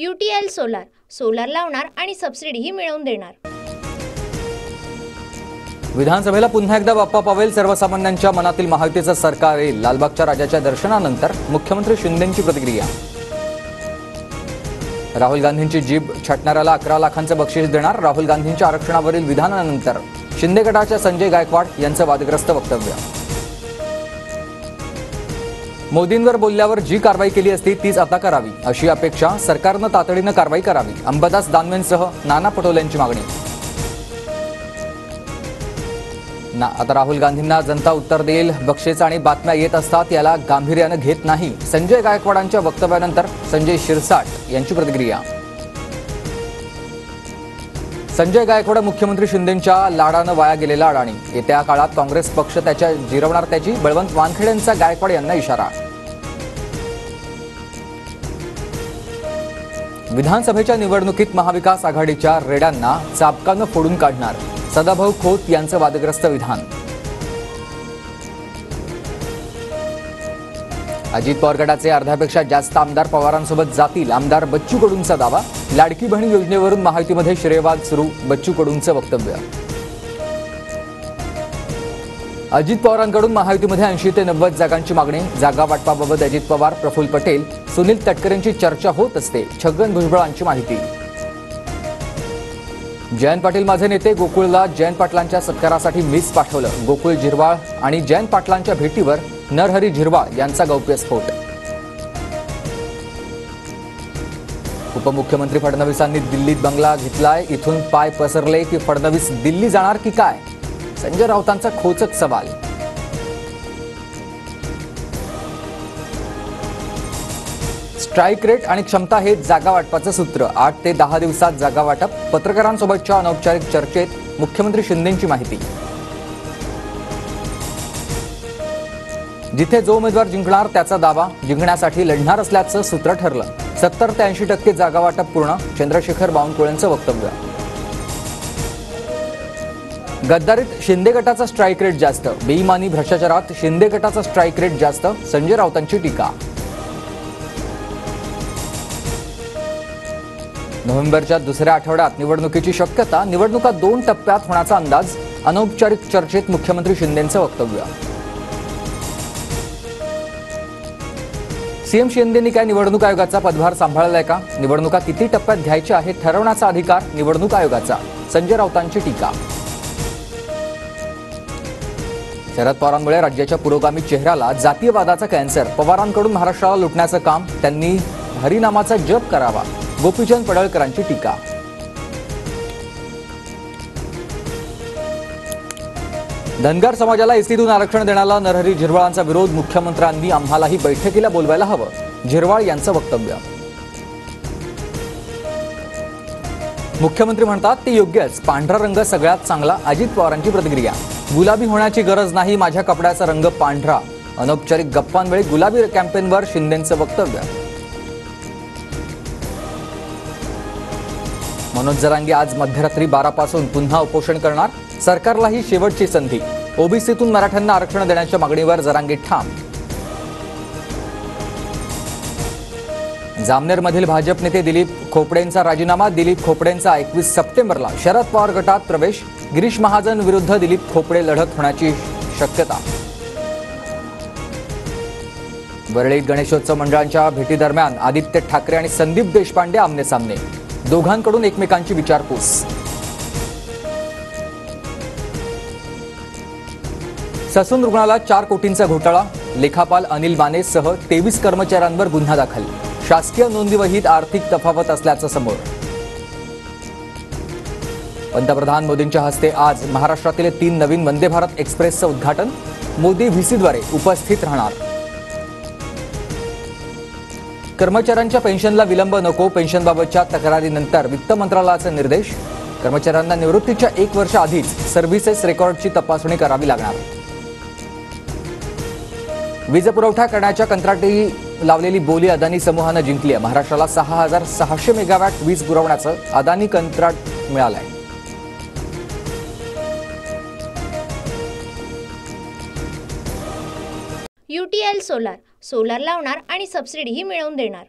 UTL solar solar लावणार आणि सबसिडीही मिळवून देणार। विधानसभेला पुन्हा एकदा बाप्पा पावेल, सर्वसामान्यांच्या मनातील महायुतीचं सरकार येईल। लालबागच्या राजाच्या दर्शनानंतर मुख्यमंत्री शिंदेंची प्रतिक्रिया। राहुल गांधींची जीभ छाटणाऱ्याला 11 लाखांचं बक्षीस देणार। राहुल गांधींच्या आरक्षणावरील विधानानंतर शिंदे गटाच्या संजय गायकवाड यांचं वादग्रस्त वक्तव्य। मोदींवर बोलल्यावर जी कारवाई केली असती तीच आता करावी अशी अपेक्षा, सरकारनं तातडीनं कारवाई करावी। अंबादास दानवेंसह नाना पटोलेंची मागणी। आता राहुल गांधींना जनता उत्तर देईल, बक्षीस आणि बातम्या येत असतात याला गांभीर्यानं घेत नाही। संजय गायकवाडांच्या वक्तव्यानंतर संजय शिरसाट यांची प्रतिक्रिया। संजय गायकवाड मुख्यमंत्री शिंदेंच्या लाडानं वाया गेलेला अडाणी, येत्या काळात काँग्रेस पक्ष त्याच्या जिरवणार त्याची, बळवंत वानखेडेंचा गायकवाड यांना इशारा। विधानसभेच्या निवडणुकीत महाविकास आघाडीच्या रेड्यांना चाबकानं फोडून काढणार, सदाभाऊ खोत यांचं वादग्रस्त विधान। अजित पवार गटाचे अर्ध्यापेक्षा जास्त आमदार पवारांसोबत जातील, आमदार बच्चू कडूंचा दावा। लाडकी बहीण योजनेवरून महायुतीमध्ये श्रेयवाद सुरू, बच्चू कडूंचं वक्तव्य। अजित पवारांकडून महायुतीमध्ये 80 ते 90 जागांची मागणी, जागा वाटपाबाबत अजित पवार, प्रफुल्ल पटेल, सुनील तटकरेंची चर्चा होत असते, छगन भुजबळांची माहिती। जयंत पाटील माझे नेते, गोकुळला जयंत पाटलांच्या सत्कारासाठी मीच पाठवलं। गोकुळ झिरवाळ आणि जयंत पाटलांच्या भेटीवर नरहरी झिरवाळ यांचा गौप्यस्फोट। उपमुख्यमंत्री फडणवीसांनी दिल्लीत बंगला घेतलाय, इथून पाय पसरले की फडणवीस दिल्ली जाणार की काय? संजय राऊतांचा खोचक सवाल। स्ट्राईक रेट आणि क्षमता हे जागा वाटपाचं सूत्र, 8 ते 10 दिवसात जागा वाटप। पत्रकारांसोबतच्या अनौपचारिक चर्चेत मुख्यमंत्री शिंदेंची माहिती। जिथे जो उमेदवार जिंकणार त्याचा दावा, जिंकण्यासाठी लढणार असल्याचं सूत्र ठरलं। 70 ते 80% जागा वाटप पूर्ण, चंद्रशेखर बावनकुळेंचं वक्तव्य। गद्दारीत शिंदे गटाचा स्ट्राईक रेट जास्त, बेईमानी भ्रष्टाचारात शिंदे गटाचा स्ट्राईक रेट जास्त, संजय राऊतांची टीका। नोव्हेंबरच्या दुसऱ्या आठवड्यात निवडणुकीची शक्यता, निवडणुका 2 टप्प्यात होण्याचा अंदाज, अनौपचारिक चर्चेत मुख्यमंत्री शिंदेंचं वक्तव्य। सीएम शिंदेंनी काय निवडणूक आयोगाचा पदभार सांभाळलाय का? निवडणुका किती टप्प्यात घ्यायच्या हे ठरवण्याचा अधिकार निवडणूक आयोगाचा, संजय राऊतांची टीका। शरद पवारांमुळे राज्याच्या पुरोगामी चेहऱ्याला जातीयवादाचा कॅन्सर, पवारांकडून महाराष्ट्राला लुटण्याचं काम, त्यांनी हरिनामाचा जप करावा, गोपीचंद पडळकरांची टीका। धनगर समाजाला एसटीतून आरक्षण देण्याला नरहरी झिरवाळांचा विरोध, मुख्यमंत्र्यांनी आम्हालाही बैठकीला बोलवायला हवं, झिरवाळ यांचं वक्तव्य। मुख्यमंत्री म्हणतात ते योग्यच, पांढरा रंग सगळ्यात चांगला, अजित पवारांची प्रतिक्रिया। गुलाबी होण्याची गरज नाही, माझ्या कपड्याचा रंग पांढरा, अनौपचारिक गप्पांवेळी गुलाबी कॅम्पेनवर शिंदेंचं वक्तव्य। मनोज जरांगे आज मध्यरात्री 12 पासून पुन्हा उपोषण करणार, सरकारला ही शेवटची संधी। ओबीसीतून मराठ्यांना आरक्षण देण्याच्या मागणीवर जरांगे ठाम। जामनेरमधील भाजप नेते दिलीप खोपडेंचा राजीनामा, दिलीप खोपडेंचा 21 सप्टेंबरला शरद पवार गटात प्रवेश, गिरीश महाजन विरुद्ध दिलीप खोपडे लढत होण्याची शक्यता। वरळीत गणेशोत्सव मंडळांच्या भेटीदरम्यान आदित्य ठाकरे आणि संदीप देशपांडे आमने सामने, दोघांकडून एकमेकांची विचारपूस। ससून रुग्णाला 4 कोटींचा घोटाळा, लेखापाल अनिल मानेसह 23 कर्मचाऱ्यांवर गुन्हा दाखल, शासकीय नोंदीवहीत आर्थिक तफावत असल्याचं समोर। पंतप्रधान मोदींच्या हस्ते आज महाराष्ट्रातील 3 नवीन वंदे भारत एक्सप्रेसचं उद्घाटन, मोदी व्हीसीद्वारे उपस्थित राहणार। कर्मचाऱ्यांच्या पेन्शनला विलंब नको, पेन्शनबाबतच्या तक्रारीनंतर वित्त मंत्रालयाचे निर्देश, कर्मचाऱ्यांना निवृत्तीच्या 1 वर्ष आधीच सर्व्हिसेस रेकॉर्डची तपासणी करावी लागणार। वीज पुरवठा करण्याच्या कंत्राटी लावलेली बोली अदानी समूहानं जिंकली आहे। महाराष्ट्राला 6600 मेगावॅट वीज पुरवण्याचं अदानी कंत्राट मिळालंय। UTL सोलार सोलार लावणार आणि सबसिडीही मिळवून देणार।